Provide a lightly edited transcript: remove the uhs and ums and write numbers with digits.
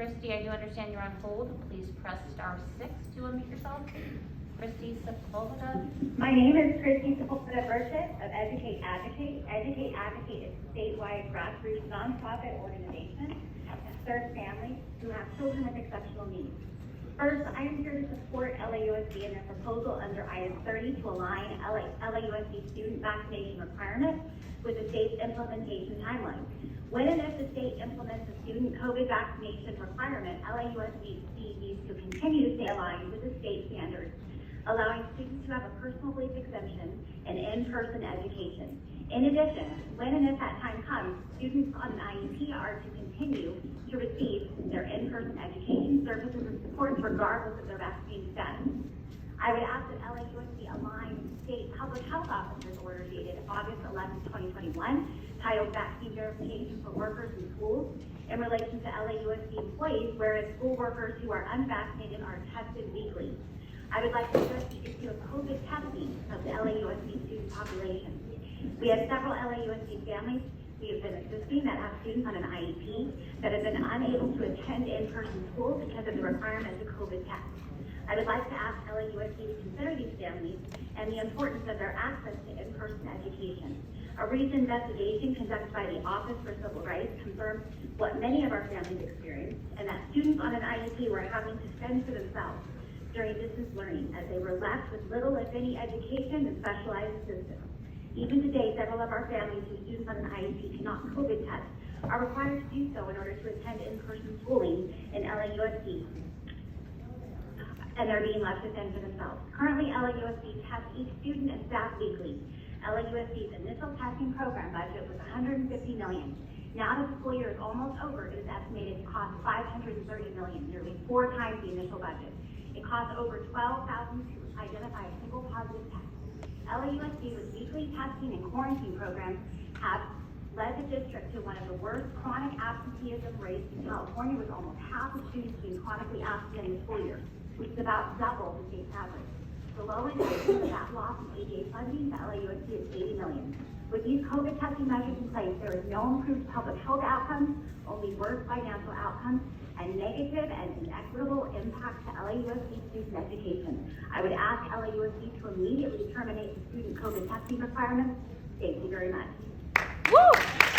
Kristie, I do understand you're on hold. Please press *6 to unmute yourself. Kristie Sepulveda. My name is Kristie Sepulveda-Burchit of Educate. Educate is a statewide grassroots nonprofit organization that serves families who have children with exceptional needs. First, I am here to support LAUSD in their proposal under Item 30 to align LAUSD student vaccination requirements with the state's implementation timeline. When and if the state implements a student COVID vaccination requirement, LAUSD needs to continue to stay aligned with the state standards, allowing students to have a personal belief exemption and in-person education. In addition, when and if that time comes, students on an IEP are to continue to receive their in-person education services and supports regardless of their vaccine status. I would ask that LAUSD align state public health officers order dated August 11, 2021, titled Vaccine Verification for Workers in Schools, in relation to LAUSD employees, whereas school workers who are unvaccinated are tested weekly. I would like to address the issue of COVID testing of the LAUSD student population. We have several LAUSD families we have been assisting that have students on an IEP that have been unable to attend in-person school because of the requirement of COVID test. I would like to ask LAUSD to consider these families and the importance of their access to in-person education. A recent investigation conducted by the Office for Civil Rights confirmed what many of our families experienced, and that students on an IEP were having to fend for themselves during distance learning, as they were left with little, if any, education and specialized assistance. Even today, several of our families whose students on an IEP cannot COVID test are required to do so in order to attend in-person schooling in LAUSD, and they're being left to fend for themselves. Currently, LAUSD tests each student and staff weekly. LAUSD's initial testing program budget was $150 million. Now that the school year is almost over, it is estimated to cost $530 million, nearly 4 times the initial budget. It costs over $12,000 to identify a single positive test. LAUSD with weekly testing and quarantine programs have led the district to one of the worst chronic absenteeism rates in California, with almost half of students being chronically absent in the school year, which is about double the state's average. The lowest of that loss in ADA funding to LAUSD is $80 million. With these COVID testing measures in place, there is no improved public health outcomes, only worse financial outcomes, and negative and inequitable impact to LAUSD student education. I would ask LAUSD to immediately terminate the student COVID testing requirements. Thank you very much. Woo!